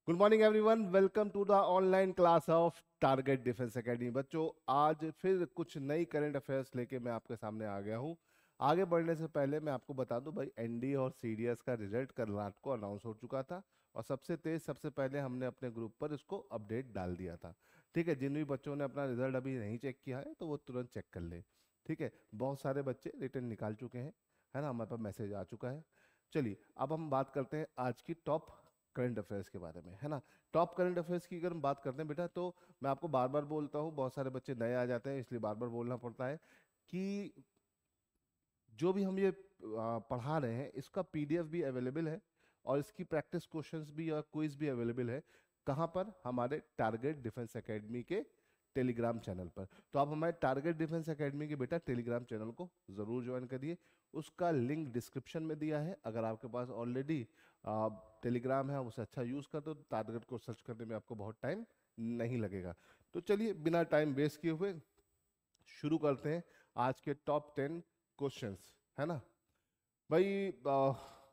Good morning everyone, welcome to the online class of target defence academy. बच्चों, आज फिर कुछ नई करंट अफेयर्स लेके मैं आपके सामने आ गया हूँ। आगे बढ़ने से पहले मैं आपको बता दूं भाई, एनडी और सीडीएस का रिजल्ट कल रात को अनाउंस हो चुका था और सबसे तेज सबसे पहले हमने अपने ग्रुप पर इसको अपडेट डाल दिया था। ठीक है, जिन भी बच्चों ने अपना रिजल्ट अभी नहीं चेक किया है तो वो तुरंत चेक कर ले। ठीक है, बहुत सारे बच्चे रिटर्न निकाल चुके हैं, है ना, हमारे पास मैसेज आ चुका है। चलिए अब हम बात करते हैं आज की टॉप करंट अफेयर्स के बारे में, है ना। टॉप करंट अफेयर्स की अगर हम बात करते हैं बेटा, तो मैं आपको बार बार बोलता हूँ, बहुत सारे बच्चे नए आ जाते हैं इसलिए बार बार बोलना पड़ता है कि जो भी हम ये पढ़ा रहे हैं इसका पीडीएफ भी अवेलेबल है और इसकी प्रैक्टिस क्वेश्चंस भी और क्विज भी अवेलेबल है। कहाँ पर? हमारे टारगेट डिफेंस एकेडमी के टेलीग्राम चैनल पर। तो आप हमारे टारगेट डिफेंस एकेडमी के बेटा टेलीग्राम चैनल को ज़रूर ज्वाइन करिए। उसका लिंक डिस्क्रिप्शन में दिया है। अगर आपके पास ऑलरेडी टेलीग्राम है, आप उसे अच्छा यूज़ करते हो तो टारगेट को सर्च करने में आपको बहुत टाइम नहीं लगेगा। तो चलिए बिना टाइम वेस्ट किए हुए शुरू करते हैं आज के टॉप 10 क्वेश्चंस, है ना भाई।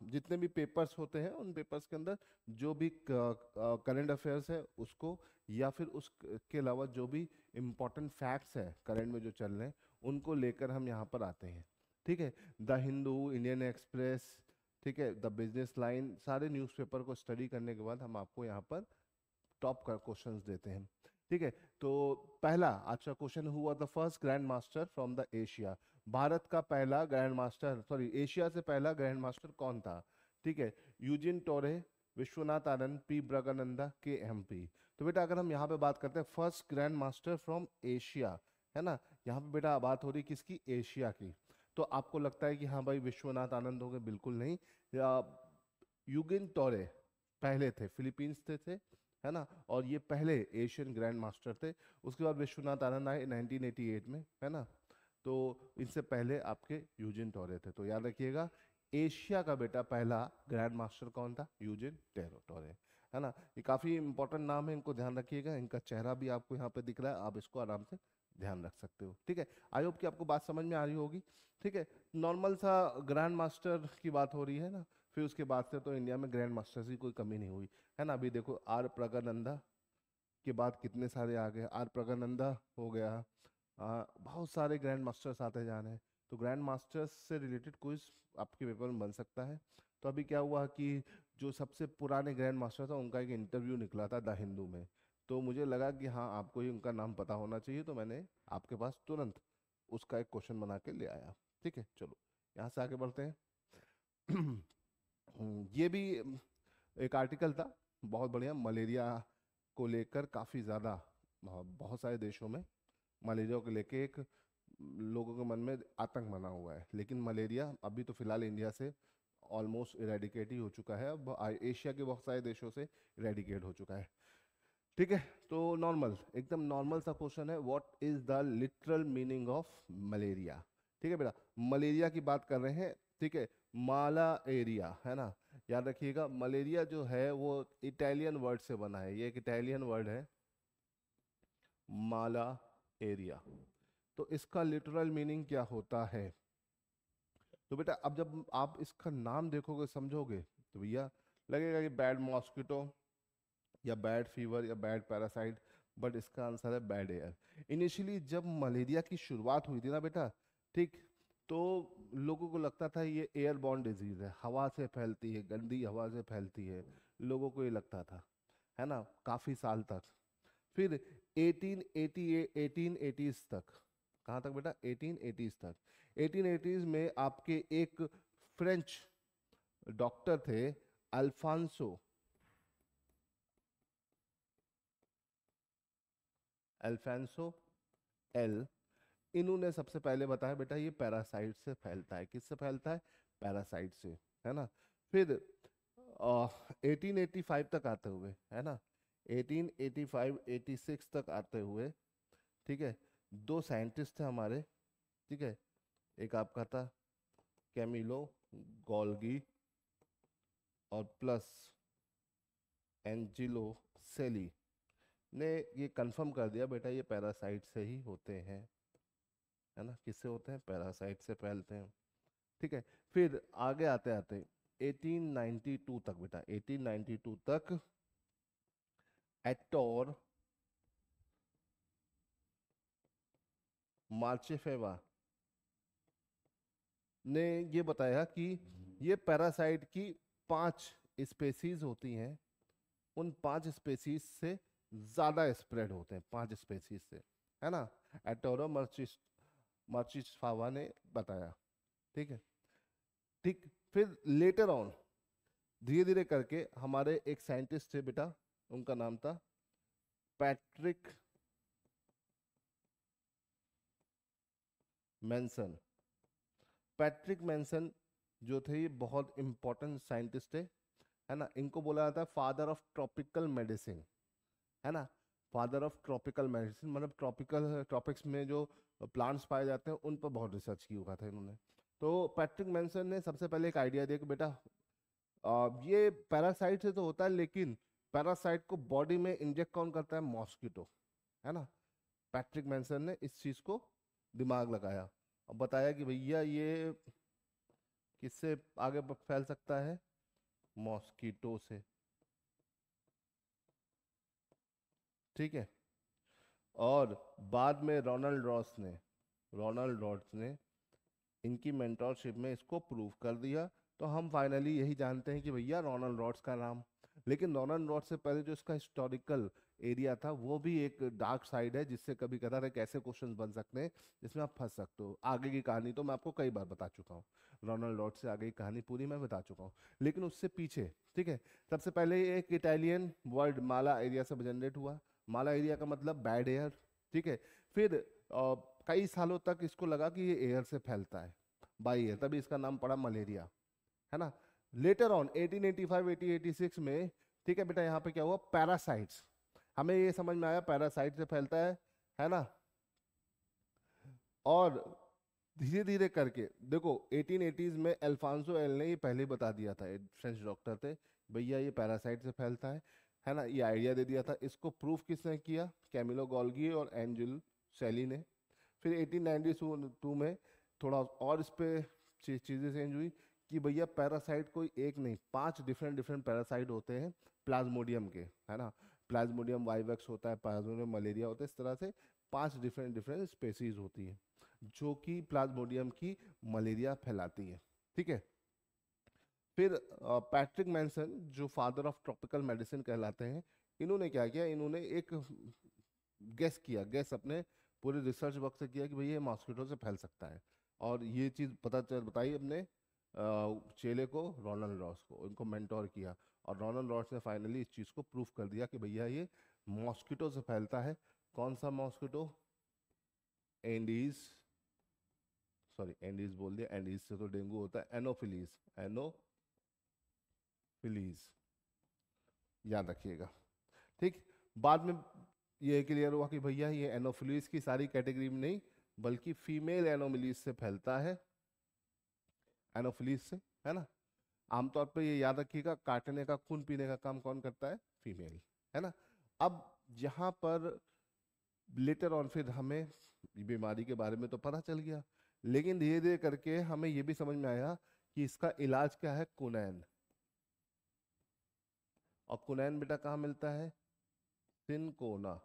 जितने भी पेपर्स होते हैं उन पेपर्स के अंदर जो भी करंट अफेयर्स है उसको, या फिर उसके अलावा जो भी इम्पोर्टेंट फैक्ट्स है करंट में जो चल रहे हैं उनको लेकर हम यहाँ पर आते हैं। ठीक है, द हिंदू, इंडियन एक्सप्रेस, ठीक है, द बिजनेस लाइन, सारे न्यूज़पेपर को स्टडी करने के बाद हम आपको यहाँ पर टॉप का क्वेश्चंस देते हैं। ठीक है, तो पहला आज का क्वेश्चन, हुआ the first grand master from the Asia. Bharat का पहला ग्रैंड मास्टर, सॉरी एशिया से पहला ग्रैंड मास्टर कौन था? ठीक है, यूजिन टोरे, विश्वनाथ आनंद, पी ब्रगानंदा, के एमपी। तो बेटा अगर हम यहाँ पे बात करते हैं first grand master from Asia, है ना, यहाँ पे बेटा बात हो रही किसकी? एशिया की। तो आपको लगता है कि हाँ भाई विश्वनाथ आनंद हो गए? बिल्कुल नहीं। यूगिन टोरे पहले थे, फिलीपींस थे, है ना, और ये पहले एशियन ग्रैंड मास्टर थे। उसके बाद विश्वनाथ आनंद आए 1988 में, है ना। तो इनसे पहले आपके यूजिन टोरे थे। तो याद रखिएगा, एशिया का बेटा पहला ग्रैंड मास्टर कौन था? यूजिन टोरे, है ना। ये काफी इंपॉर्टेंट नाम है, इनको ध्यान रखिएगा। इनका चेहरा भी आपको यहाँ पे दिख रहा है, आप इसको आराम से ध्यान रख सकते हो। ठीक है, आई होप कि आपको बात समझ में आ रही होगी। ठीक है, नॉर्मल सा ग्रैंड मास्टर की बात हो रही है ना। फिर उसके बाद से तो इंडिया में ग्रैंड मास्टर्स की कोई कमी नहीं हुई, है ना। अभी देखो आर प्रगनंदा के बाद कितने सारे आ गए, आर प्रगनंदा हो गया, बहुत सारे ग्रैंड मास्टर्स आते जा रहे हैं। तो ग्रैंड मास्टर्स से रिलेटेड क्विज आपके पेपर में बन सकता है। तो अभी क्या हुआ कि जो सबसे पुराने ग्रैंड मास्टर था उनका एक इंटरव्यू निकला था द हिंदू में। तो मुझे लगा कि हाँ आपको ही उनका नाम पता होना चाहिए, तो मैंने आपके पास तुरंत उसका एक क्वेश्चन बना के ले आया। ठीक है, चलो यहाँ से आगे बढ़ते हैं। ये भी एक आर्टिकल था बहुत बढ़िया, मलेरिया को लेकर काफ़ी ज़्यादा बहुत सारे देशों में मलेरिया को लेकर एक लोगों के मन में आतंक बना हुआ है। लेकिन मलेरिया अभी तो फिलहाल इंडिया से ऑलमोस्ट इरेडिकेट ही हो चुका है, अब एशिया के बहुत सारे देशों से इरेडिकेट हो चुका है। ठीक है, तो नॉर्मल, एकदम नॉर्मल सा क्वेश्चन है, what is the literal meaning of malaria? ठीक है बेटा, मलेरिया की बात कर रहे हैं। ठीक है, माला एरिया, है ना। याद रखिएगा, मलेरिया जो है वो इटालियन वर्ड से बना है, ये एक इटालियन वर्ड है, माला एरिया। तो इसका लिटरल मीनिंग क्या होता है? तो बेटा अब जब आप इसका नाम देखोगे समझोगे तो भैया लगेगा कि बैड मॉस्किटो या बैड फीवर या बैड पैरासाइट, बट इसका आंसर है बैड एयर। इनिशियली जब मलेरिया की शुरुआत हुई थी ना बेटा, ठीक, तो लोगों को लगता था ये एयरबॉर्न डिजीज है, हवा से फैलती है, गंदी हवा से फैलती है, लोगों को ये लगता था, है ना, काफी साल तक। फिर 1880 1880s तक, कहाँ तक बेटा? 1880s तक। 1880s में आपके एक फ्रेंच डॉक्टर थे, अल्फांसो अल्फांसो एल, इन्होंने सबसे पहले बताया बेटा ये पैरासाइट से फैलता है। किससे फैलता है? पैरासाइट से, है ना। फिर 1885 तक आते हुए, है ना, 1885 86 तक आते हुए, ठीक है, दो साइंटिस्ट थे हमारे, ठीक है, एक आपका था कैमिलो गोल्गी और प्लस एंजिलो सेली, ने ये कंफर्म कर दिया बेटा ये पैरासाइट से ही होते हैं, है ना। किससे होते हैं? पैरासाइट से फैलते हैं। ठीक है, फिर आगे आते आते 1892 तक बेटा, 1892 तक एटोर मार्चेफेवा ने ये बताया कि ये पैरासाइट की 5 स्पेसीज होती हैं, उन 5 स्पेसीज से ज्यादा स्प्रेड होते हैं, 5 स्पेसीज से, है ना। एटोरो मार्चिसफावा ने बताया, ठीक है। ठीक, फिर लेटर ऑन धीरे धीरे करके हमारे एक साइंटिस्ट थे बेटा, उनका नाम था पैट्रिक मैनसन। पैट्रिक मैनसन जो थे ये बहुत इंपॉर्टेंट साइंटिस्ट थे, है ना। इनको बोला जाता है फादर ऑफ ट्रॉपिकल मेडिसिन, है ना। फादर ऑफ ट्रॉपिकल मेडिसिन मतलब ट्रॉपिकल ट्रॉपिक्स में जो प्लांट्स पाए जाते हैं उन पर बहुत रिसर्च की हुआ था इन्होंने। तो पैट्रिक मैनसन ने सबसे पहले एक आइडिया दिया कि बेटा ये पैरासाइट से तो होता है, लेकिन पैरासाइट को बॉडी में इंजेक्ट कौन करता है? मॉस्किटो, है ना। पैट्रिक मैनसन ने इस चीज को दिमाग लगाया और बताया कि भैया ये किससे आगे फैल सकता है? मॉस्किटो से, ठीक है। और बाद में रोनाल्ड रॉस ने इनकी मेंटोरशिप में इसको प्रूव कर दिया। तो हम फाइनली यही जानते हैं कि भैया रोनाल्ड रॉड्स का नाम। लेकिन रोनाल्ड रॉड्स से पहले जो इसका हिस्टोरिकल एरिया था वो भी एक डार्क साइड है, जिससे कभी कदार एक ऐसे क्वेश्चन बन सकते हैं जिसमें आप फंस सकते हो। आगे की कहानी तो मैं आपको कई बार बता चुका हूँ, रोनाल्ड रॉड्स से आगे की कहानी पूरी मैं बता चुका हूँ। लेकिन उससे पीछे, ठीक है, सबसे पहले एक इटालियन वर्ड माला एरिया से जनरेट हुआ। माला एरिया का मतलब बैड एयर, ठीक है। फिर कई सालों तक इसको लगा कि ये एयर से फैलता है, बाई एयर, तभी इसका नाम पड़ा मलेरिया, है ना। लेटर ऑन 1885 1886 में, ठीक है बेटा, यहाँ पे क्या हुआ? पैरासाइट्स, हमें ये समझ में आया पैरासाइट से फैलता है ना। और धीरे धीरे करके देखो 1880s में अल्फांसो एल ने ये पहले ही बता दिया था, फ्रेंच डॉक्टर थे, भैया ये पैरासाइट से फैलता है ना। ये आइडिया दे दिया था। इसको प्रूफ किसने किया? कैमिलो गोल्गी और एंजिल सैली ने। फिर 1892 में थोड़ा और इस पे चीजें चेंज हुई कि भैया पैरासाइट कोई एक नहीं, 5 डिफरेंट डिफरेंट पैरासाइट होते हैं प्लाज्मोडियम के, है ना। प्लाज्मोडियम वाइवेक्स होता है, प्लाज्मोडियम मलेरिया होता है, इस तरह से 5 डिफरेंट डिफरेंट स्पेसीज होती है जो कि प्लाज्मोडियम की मलेरिया फैलाती है, ठीक है। फिर पैट्रिक मैनसन जो फादर ऑफ ट्रॉपिकल मेडिसिन कहलाते हैं, इन्होंने क्या किया? इन्होंने एक गैस अपने पूरे रिसर्च वर्क से किया कि भाई ये मॉस्किटो से फैल सकता है। और ये चीज़ बताई अपने चेले को, रोनाल्ड रॉस को, उनको मेंटोर किया। और रोनाल्ड रॉस ने फाइनली इस चीज़ को प्रूफ कर दिया कि भैया ये मॉस्किटो से फैलता है। कौन सा मॉस्किटो? एंडीज, सॉरी एंडीज बोल दिया, एंडीज से तो डेंगू होता है। एनोफिलीज, याद रखिएगा, ठीक। बाद में ये क्लियर हुआ कि भैया ये एनोफिलीज की सारी कैटेगरी में नहीं, बल्कि फीमेल एनोमिलीज से फैलता है, एनोफिलीज से, है ना। आमतौर पे ये याद रखिएगा, काटने का, खून पीने का काम कौन करता है? फीमेल, है ना। अब यहाँ पर लेटर ऑन फिर हमें बीमारी के बारे में तो पता चल गया, लेकिन धीरे धीरे करके हमें ये भी समझ में आया कि इसका इलाज क्या है? कुनैन। और कुनैन बेटा कहाँ मिलता है? सिनकोना,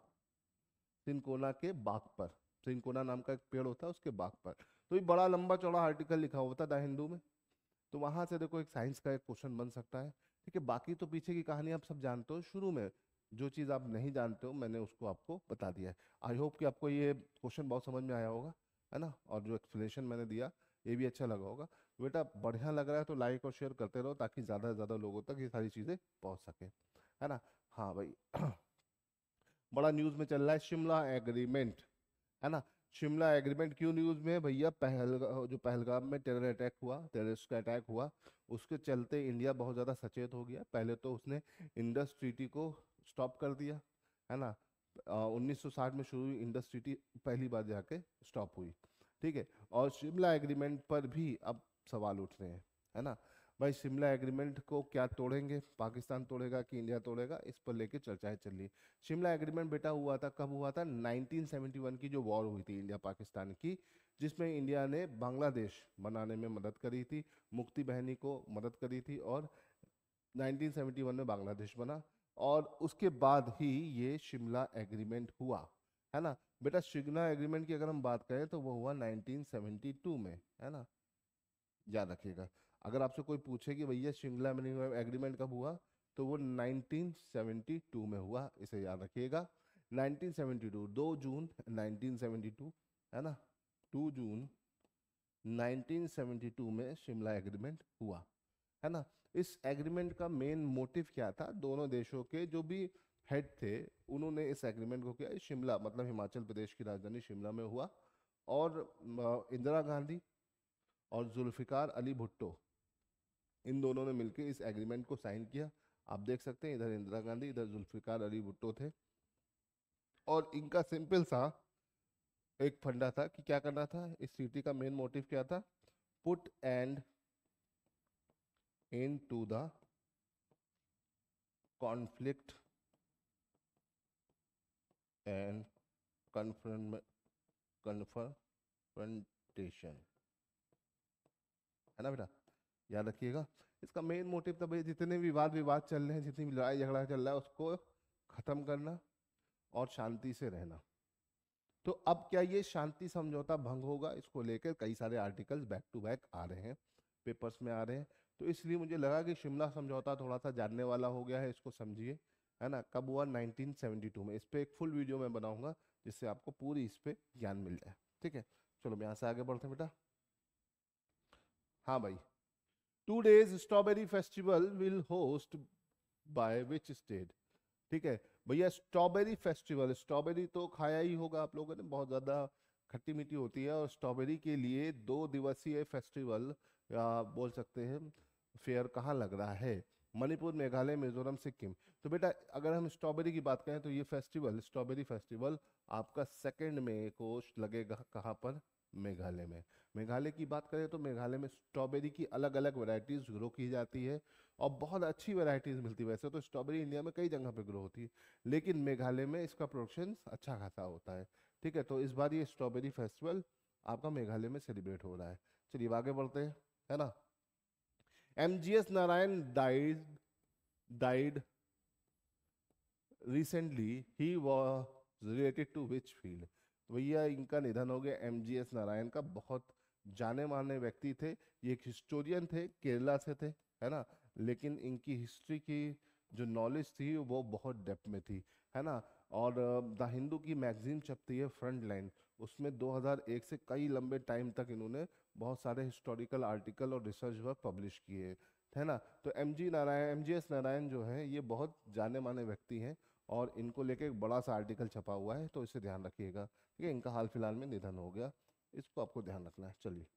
सिनकोना के बाग पर, सिनकोना नाम का एक पेड़ होता है उसके बाग पर। तो ये बड़ा लंबा चौड़ा आर्टिकल लिखा हुआ था द हिंदू में। तो वहां से देखो एक साइंस का एक क्वेश्चन बन सकता है, ठीक है। बाकी तो पीछे की कहानी आप सब जानते हो। शुरू में जो चीज़ आप नहीं जानते हो मैंने उसको आपको बता दिया है। आई होप कि आपको ये क्वेश्चन बहुत समझ में आया होगा, है ना। और जो एक्सप्लेनेशन मैंने दिया ये भी अच्छा लगा होगा। बेटा बढ़िया लग रहा है तो लाइक और शेयर करते रहो, ताकि ज़्यादा से ज़्यादा लोगों तक ये सारी चीज़ें पहुँच सके, है ना। हाँ भाई बड़ा न्यूज़ में चल रहा है शिमला एग्रीमेंट, है ना। शिमला एग्रीमेंट क्यों न्यूज में है भैया? जो पहलगाम में टेररिस्ट का अटैक हुआ, उसके चलते इंडिया बहुत ज्यादा सचेत हो गया। पहले तो उसने इंडस ट्रीटी को स्टॉप कर दिया, है ना। 1960 में शुरू हुई इंडस ट्रीटी, पहली बार जाके स्टॉप हुई, ठीक है। और शिमला एग्रीमेंट पर भी अब सवाल उठ रहे हैं, है ना। भाई शिमला एग्रीमेंट को क्या तोड़ेंगे? पाकिस्तान तोड़ेगा कि इंडिया तोड़ेगा? इस पर लेके चर्चाएं चल रही है। शिमला एग्रीमेंट बेटा हुआ था, कब हुआ था? 1971 की जो वॉर हुई थी इंडिया पाकिस्तान की, जिसमें इंडिया ने बांग्लादेश बनाने में मदद करी थी, मुक्ति बहनी को मदद करी थी, और 1971 में बांग्लादेश बना। और उसके बाद ही ये शिमला एग्रीमेंट हुआ, है ना बेटा। शिमला एग्रीमेंट की अगर हम बात करें तो वो हुआ 1972 में, है ना, याद रखिएगा। अगर आपसे कोई पूछे कि भैया शिमला एग्रीमेंट कब हुआ, तो वो 1972 में हुआ, इसे याद रखिएगा। 1972, 2 जून 1972, है ना, 2 जून 1972 में शिमला एग्रीमेंट हुआ, है ना। इस एग्रीमेंट का मेन मोटिव क्या था, दोनों देशों के जो भी हेड थे उन्होंने इस एग्रीमेंट को किया। शिमला मतलब हिमाचल प्रदेश की राजधानी शिमला में हुआ, और इंदिरा गांधी और जुल्फिकार अली भुट्टो, इन दोनों ने मिलकर इस एग्रीमेंट को साइन किया। आप देख सकते हैं इधर इंदिरा गांधी, इधर जुल्फिकार अली भुट्टो थे, और इनका सिंपल सा एक फंडा था कि क्या करना था। इस ट्रीटी का मेन मोटिव क्या था, put an end to the conflict and confrontation, है ना बेटा, याद रखिएगा। इसका मेन मोटिव था भाई जितने भी विवाद चल रहे हैं, जितनी भी लड़ाई झगड़ा चल रहा है, उसको खत्म करना और शांति से रहना। तो अब क्या ये शांति समझौता भंग होगा, इसको लेकर कई सारे आर्टिकल्स बैक टू बैक आ रहे हैं, पेपर्स में आ रहे हैं। तो इसलिए मुझे लगा कि शिमला समझौता थोड़ा सा जानने वाला हो गया है, इसको समझिए, है ना। कब हुआ, 1972 में। इस पे एक फुल वीडियो मैं बनाऊंगा जिससे आपको पूरी इस पे ज्ञान मिल जाए, ठीक है। चलो मैं यहाँ से आगे बढ़ते हैं बेटा। हाँ भाई, 2 days strawberry festival will host by which state, ठीक है भैया। स्ट्रॉबेरी फेस्टिवल, स्ट्रॉबेरी तो खाया ही होगा आप लोगों ने, बहुत ज़्यादा खट्टी मीठी होती है, और स्ट्रॉबेरी के लिए 2 दिवसीय फेस्टिवल या बोल सकते हैं फेयर कहाँ लग रहा है, मणिपुर, मेघालय, मिजोरम, सिक्किम। तो बेटा अगर हम स्ट्रॉबेरी की बात करें तो ये फेस्टिवल, स्ट्रॉबेरी फेस्टिवल आपका 2 मई को लगेगा, कहाँ पर, मेघालय में। मेघालय की बात करें तो मेघालय में स्ट्रॉबेरी की अलग अलग वैरायटीज ग्रो की जाती है, और बहुत अच्छी वैरायटीज मिलती है। वैसे तो स्ट्रॉबेरी इंडिया में कई जगह पे ग्रो होती है, लेकिन मेघालय में इसका प्रोडक्शन अच्छा खासा होता है, ठीक है। तो इस बार ये स्ट्रॉबेरी फेस्टिवल आपका मेघालय में सेलिब्रेट हो रहा है। चलिए आगे बढ़ते हैं, है ना। MGS Narayan died recently, he was related to which field. तो भैया इनका निधन हो गया, MGS नारायण का। बहुत जाने माने व्यक्ति थे, ये एक हिस्टोरियन थे, केरला से थे, है ना। लेकिन इनकी हिस्ट्री की जो नॉलेज थी वो बहुत डेप्थ में थी, है ना। और द हिंदू की मैगजीन छपती है फ्रंट लाइन, उसमें 2001 से कई लंबे टाइम तक इन्होंने बहुत सारे हिस्टोरिकल आर्टिकल और रिसर्च वर्क पब्लिश किए, है ना। तो MGS नारायण जो है ये बहुत जाने माने व्यक्ति हैं, और इनको लेके एक बड़ा सा आर्टिकल छपा हुआ है, तो इसे ध्यान रखिएगा, ठीक है। इनका हाल फिलहाल में निधन हो गया, इसको आपको ध्यान रखना है। चलिए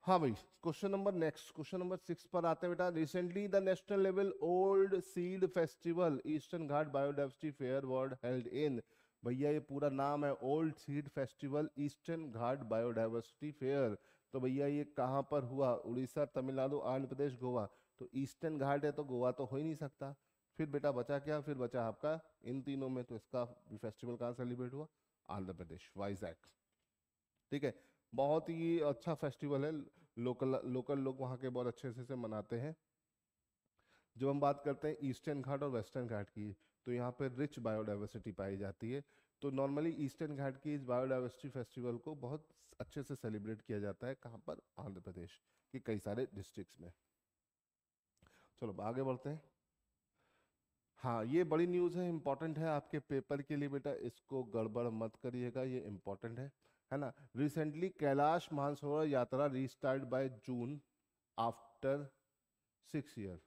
हाँ भाई, क्वेश्चन नंबर 6 पर आते हैं बेटा। Recently the national level old seed festival eastern Ghat biodiversity fair world held in, भैया ये पूरा नाम है ओल्ड सीड फेस्टिवल ईस्टर्न घाट बायोडाइवर्सिटी फेयर। तो भैया ये कहाँ पर हुआ, उड़ीसा, तमिलनाडु, आंध्र प्रदेश, गोवा। तो ईस्टर्न घाट है तो गोवा तो हो ही नहीं सकता, फिर बेटा बचा क्या, फिर बचा आपका इन तीनों में। तो इसका फेस्टिवल कहाँ सेलिब्रेट हुआ, आंध्र प्रदेश, वाइजैक, ठीक है। बहुत ही अच्छा फेस्टिवल है, लोकल लोग वहाँ के बहुत अच्छे से मनाते हैं। जब हम बात करते हैं ईस्टर्न घाट और वेस्टर्न घाट की, तो यहाँ पे रिच बायोडाइवर्सिटी पाई जाती है। तो नॉर्मली ईस्टर्न घाट की इस बायोडाइवर्सिटी फेस्टिवल को बहुत अच्छे से सेलिब्रेट किया जाता है, कहाँ पर, आंध्र प्रदेश के कई सारे डिस्ट्रिक्ट्स में। चलो आगे बढ़ते हैं। हाँ ये बड़ी न्यूज़ है, इंपॉर्टेंट है आपके पेपर के लिए बेटा, इसको गड़बड़ मत करिएगा, ये इंपॉर्टेंट है ना। रिसेंटली कैलाश मानसरोवर यात्रा restart by June after 6 year,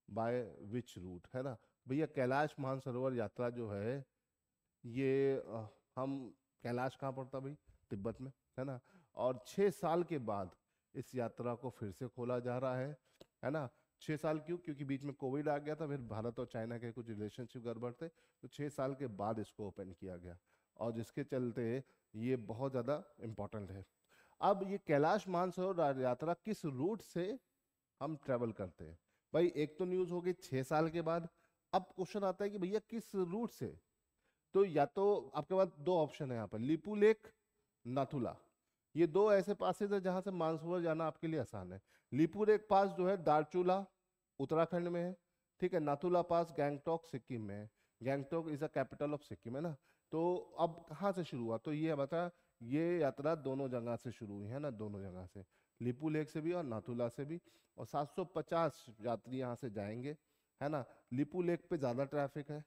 by which route, है ना। भैया कैलाश मानसरोवर यात्रा जो है ये हम, कैलाश कहाँ पड़ता भाई, तिब्बत में, है ना। और 6 साल के बाद इस यात्रा को फिर से खोला जा रहा है ना। 6 साल क्यों, क्योंकि बीच में कोविड आ गया था, फिर भारत और चाइना के कुछ रिलेशनशिप गड़बड़ थे, तो 6 साल के बाद इसको ओपन किया गया, और जिसके चलते ये बहुत ज़्यादा इम्पोर्टेंट है। अब ये कैलाश मानसरोवर यात्रा किस रूट से हम ट्रेवल करते हैं, भाई एक तो न्यूज़ हो गई 6 साल के बाद। अब क्वेश्चन आता है कि भैया किस रूट से। तो या तो आपके पास 2 ऑप्शन है यहाँ पर, लिपू लेक, नाथुला, ये 2 ऐसे पासेज है जहां से मानसरोवर जाना आपके लिए आसान है। लिपू लेक पास जो है दारचूला उत्तराखंड में है, ठीक है, नाथुला पास गैंगटॉक सिक्किम में है। Gangtok is a capital of Sikkim, है ना। तो अब कहाँ से शुरू हुआ, तो ये बता, ये यात्रा दोनों जगह से शुरू हुई है ना, दोनों जगह से, लिपू लेक से भी और नाथुला से भी। और 750 यात्री यहाँ से जाएंगे, है ना। लिपू लेक पे ज्यादा ट्रैफिक है,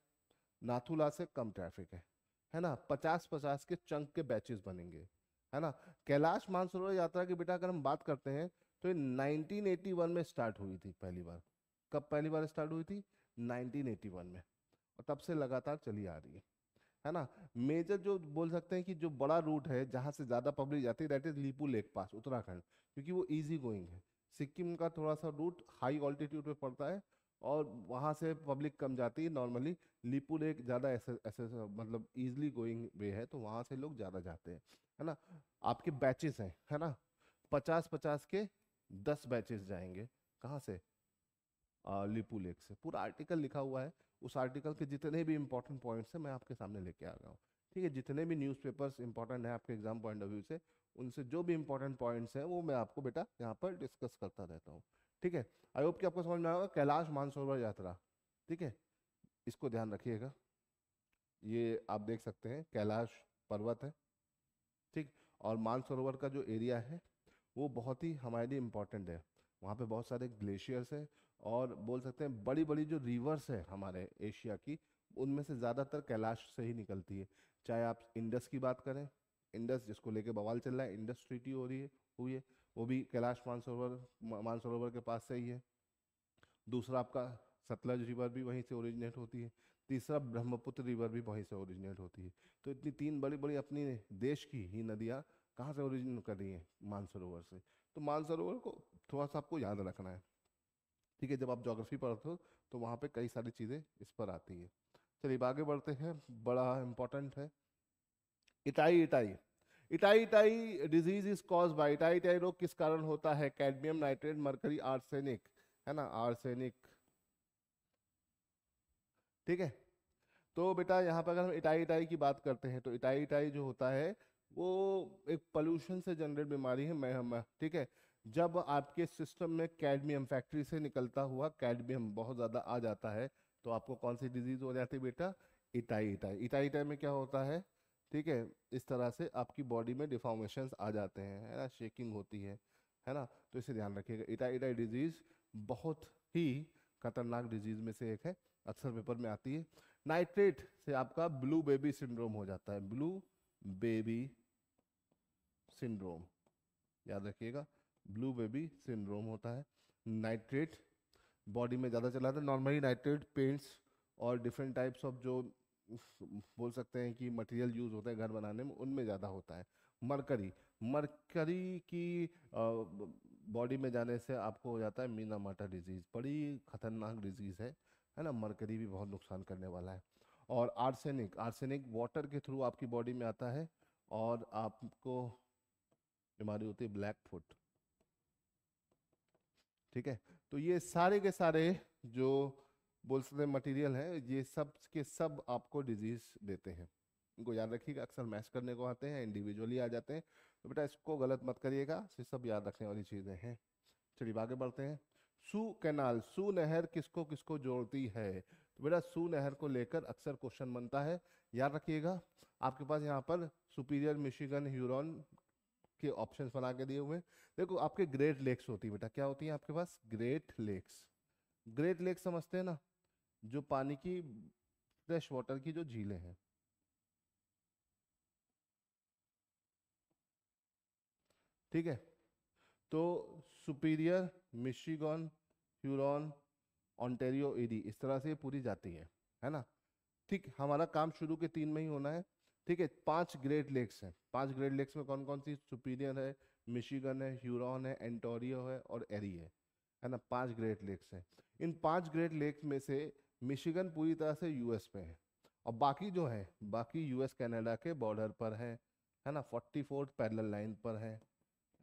नाथुला से कम ट्रैफिक है ना। 50-50 के चंक के बैचेस बनेंगे, है ना। कैलाश मानसरोवर यात्रा की बेटा अगर हम बात करते हैं तो ये 1981 में स्टार्ट हुई थी पहली बार। कब पहली बार स्टार्ट हुई थी? 1981 में, और तब से लगातार चली आ रही है ना। मेजर जो बोल सकते हैं कि जो बड़ा रूट है जहाँ से ज्यादा पब्लिक जाती है, दैट इज लिपू लेक पास, उत्तराखंड, क्योंकि वो इजी गोइंग है। सिक्किम का थोड़ा सा रूट हाई ऑल्टीट्यूड पे पड़ता है और वहाँ से पब्लिक कम जाती है नॉर्मली। लिपू लेक ज़्यादा ऐसे ऐसे मतलब इजीली गोइंग वे है, तो वहाँ से लोग ज़्यादा जाते हैं, है ना। आपके बैचेस हैं, है ना, 50-50 के 10 बैचेस जाएंगे। कहाँ से? लिपू लेक से। पूरा आर्टिकल लिखा हुआ है, उस आर्टिकल के जितने भी इंपॉर्टेंट पॉइंट्स हैं मैं आपके सामने लेके आ गया हूँ। ठीक है, जितने भी न्यूज़पेपर्स इंपॉर्टेंट हैं आपके एग्जाम पॉइंट ऑफ व्यू से, उनसे जो भी इंपॉर्टेंट पॉइंट्स हैं वो मैं आपको बेटा यहाँ पर डिस्कस करता रहता हूँ। ठीक है, आई होप कि आपको समझ में आएगा। कैलाश मानसरोवर यात्रा, ठीक है, इसको ध्यान रखिएगा। ये आप देख सकते हैं कैलाश पर्वत है, ठीक। और मानसरोवर का जो एरिया है वो बहुत ही हमारे लिए इम्पोर्टेंट है। वहाँ पे बहुत सारे ग्लेशियर्स हैं, और बोल सकते हैं बड़ी बड़ी जो रिवर्स है हमारे एशिया की, उनमें से ज़्यादातर कैलाश से ही निकलती है। चाहे आप इंडस की बात करें, इंडस जिसको लेके बवाल चल रहा है, इंडस ट्रीटी हो रही है, हुई है, वो भी कैलाश मानसरोवर मानसरोवर के पास से ही है। दूसरा आपका सतलज रिवर भी वहीं से ओरिजिनेट होती है। तीसरा ब्रह्मपुत्र रिवर भी वहीं से ओरिजिनेट होती है। तो इतनी तीन बड़ी बड़ी अपनी देश की ही नदियाँ कहाँ से ओरिजिनेट कर रही हैं? मानसरोवर से। तो मानसरोवर को थोड़ा सा आपको याद रखना है, ठीक है। जब आप ज्योग्राफी पढ़ते हो तो वहाँ पे कई सारी चीज़ें इस पर आती है। चलिए अब आगे बढ़ते हैं, बड़ा इंपॉर्टेंट है itai itai. Itai itai disease is cause by, itai itai रोग किस कारण होता है? कैडमियम नाइट्रेट, मरकरी, आर्सेनिक, है ना, आर्सेनिक, ठीक है। तो बेटा यहाँ पर अगर हम इटाई इटाई की बात करते हैं तो इटाई इटाई जो होता है वो एक पोल्यूशन से जनरेट बीमारी है, ठीक है। जब आपके सिस्टम में कैडमियम, फैक्ट्री से निकलता हुआ कैडमियम बहुत ज़्यादा आ जाता है, तो आपको कौन सी डिजीज हो जाती है बेटा? Itai itai. इटाई इटाई में क्या होता है, ठीक है, इस तरह से आपकी बॉडी में डिफॉर्मेशंस आ जाते हैं, है ना, शेकिंग होती है ना। तो इसे ध्यान रखिएगा, इटाई इटाई डिजीज बहुत ही खतरनाक डिजीज में से एक है, अक्सर पेपर में आती है। नाइट्रेट से आपका ब्लू बेबी सिंड्रोम हो जाता है, ब्लू बेबी सिंड्रोम, याद रखिएगा, ब्लू बेबी सिंड्रोम होता है। नाइट्रेट बॉडी में ज़्यादा चला जाता है। नॉर्मली नाइट्रेट पेंट्स और डिफरेंट टाइप्स ऑफ जो बोल सकते हैं कि मटेरियल यूज होता है घर बनाने में, उनमें ज़्यादा होता है। मरकरी, मरकरी की बॉडी में जाने से आपको हो जाता है मीनामाटा डिजीज, बड़ी खतरनाक डिजीज है ना। मरकरी भी बहुत नुकसान करने वाला है। और आर्सेनिक, आर्सेनिक वाटर के थ्रू आपकी बॉडी में आता है और आपको बीमारी होती है ब्लैक फुट, ठीक है। तो ये सारे के सारे जो बोल सकते हैं मटेरियल है, ये सब के सब आपको डिजीज देते हैं। इनको याद रखिएगा, अक्सर मैच करने को आते हैं, इंडिविजुअली आ जाते हैं, तो बेटा इसको गलत मत करिएगा, ये सब याद रखने वाली चीजें हैं। चलिए आगे बढ़ते हैं। सू कैनाल, सू नहर किसको किसको जोड़ती है? तो बेटा सू नहर को लेकर अक्सर क्वेश्चन बनता है, याद रखिएगा। आपके पास यहाँ पर सुपीरियर, मिशिगन, ह्यूरॉन के ऑप्शंस बना के दिए हुए हैं। देखो आपके ग्रेट लेक्स होती है बेटा, क्या होती है आपके पास? Great lakes. ग्रेट लेक समझते हैं ना, जो पानी की फ्रेश वाटर की जो झीलें हैं, ठीक है। तो Superior, Michigan, Huron, Ontario, Erie, इस तरह से ये पूरी जाती है ना। ठीक, हमारा काम शुरू के 3 में ही होना है, ठीक है। 5 ग्रेट लेक्स हैं, 5 ग्रेट लेक्स में कौन कौन सी? सुपीरियर है, मिशिगन है, ह्यूरॉन है, एंटोरियो है और एरी है ना। 5 ग्रेट लेक्स हैं। इन 5 ग्रेट लेक्स में से मिशिगन पूरी तरह से यूएस पे है, और बाकी जो है बाकी यूएस कनाडा के बॉर्डर पर है ना। 44 पैरेलल लाइन पर है,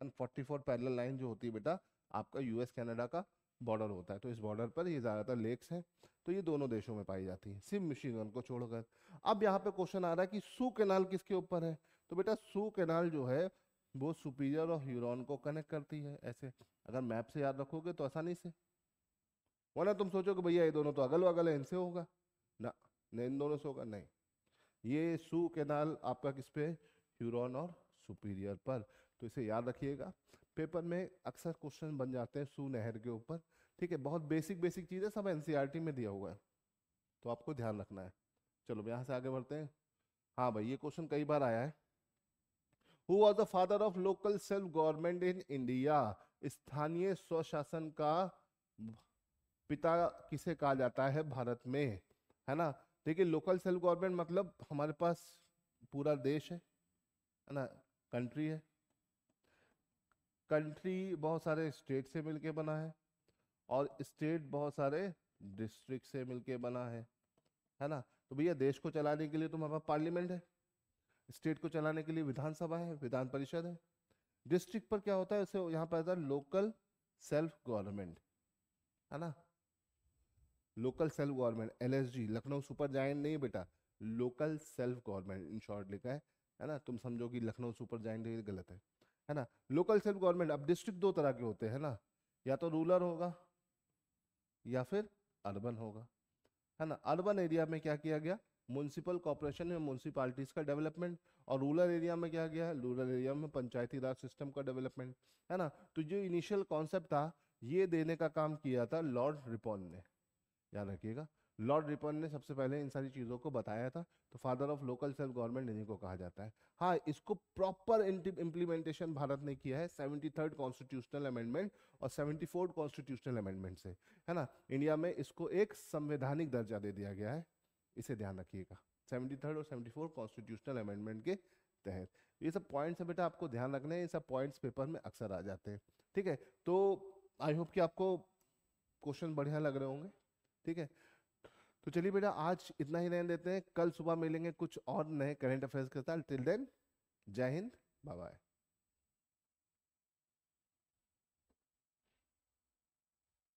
एंड 44 पैरेलल लाइन जो होती है बेटा आपका यूएस कनाडा का बॉर्डर होता है, तो इस बॉर्डर पर ये ज़्यादातर लेक्स हैं, तो ये दोनों देशों में पाई जाती है, सिर्फ मिशिगन को छोड़कर। अब यहाँ पे क्वेश्चन आ रहा है कि सू कैनाल किसके ऊपर है? तो बेटा सू कैनाल जो है वो सुपीरियर और ह्यूरॉन को कनेक्ट करती है, ऐसे अगर मैप से याद रखोगे तो आसानी से, वरना तुम सोचो कि भैया ये दोनों तो अगल बगल है, इनसे होगा ना, नहीं इन दोनों से होगा नहीं। ये सू कैनाल आपका किस पे, ह्यूरॉन और सुपीरियर पर। तो इसे याद रखिएगा, पेपर में अक्सर क्वेश्चन बन जाते हैं सू नहर के ऊपर। ठीक है, बहुत बेसिक बेसिक चीजें सब एनसीईआरटी में दिया हुआ है, तो आपको ध्यान रखना है। चलो यहाँ से आगे बढ़ते हैं। हाँ भाई, ये क्वेश्चन कई बार आया है। Who was the father of local self government in India? स्थानीय स्वशासन का पिता किसे कहा जाता है भारत में, है ना। देखिए, लोकल सेल्फ गवर्नमेंट मतलब हमारे पास पूरा देश है ना, कंट्री है। कंट्री बहुत सारे स्टेट से मिलके बना है, और स्टेट बहुत सारे डिस्ट्रिक्ट से मिलके बना है ना। तो भैया देश को चलाने के लिए तो हमारे पास पार्लियामेंट है, स्टेट को चलाने के लिए विधानसभा है, विधान परिषद है। डिस्ट्रिक्ट पर क्या होता है, उसे यहाँ पर आता है लोकल सेल्फ गवर्नमेंट, है ना। Local self government, LSG, Lucknow super giant नहीं बेटा, local self government in short लिखा है ना। तुम समझो कि लखनऊ सुपर जायंट ये गलत है ना। लोकल सेल्फ गवर्नमेंट, अब डिस्ट्रिक्ट दो तरह के होते हैं ना, या तो रूरल होगा या फिर अर्बन होगा, है ना। अर्बन एरिया में क्या किया गया, म्युनिसिपल कॉर्पोरेशन में म्यूनसिपालिटीज का डेवलपमेंट, और रूरल एरिया में क्या गया, रूरल एरिया में पंचायती राज सिस्टम का डेवलपमेंट, है ना। तो जो इनिशियल कॉन्सेप्ट था, ये देने का काम किया था लॉर्ड रिपॉन ने, याद रखिएगा। लॉर्ड रिपन ने सबसे पहले इन सारी चीज़ों को बताया था, तो father of local self government इन्हीं को कहा जाता है। हाँ, इसको प्रॉपर इम्प्लीमेंटेशन भारत ने किया है 73rd कॉन्स्टिट्यूशनल अमेंडमेंट और 74th कॉन्स्टिट्यूशनल अमेंडमेंट से, है ना। इंडिया में इसको एक संवैधानिक दर्जा दे दिया गया है, इसे ध्यान रखिएगा, 73rd और 74th कॉन्स्टिट्यूशनल अमेंडमेंट के तहत। ये सब पॉइंट्स है बेटा, आपको ध्यान रखना है, ये सब पॉइंट्स पेपर में अक्सर आ जाते हैं। ठीक है, तो आई होप कि आपको क्वेश्चन बढ़िया लग रहे होंगे। ठीक है, तो चलिए बेटा आज इतना ही रहने देते हैं, कल सुबह मिलेंगे कुछ और नए करंट अफेयर्स के साथ। टिल देन, जय हिंद, बाय बाय।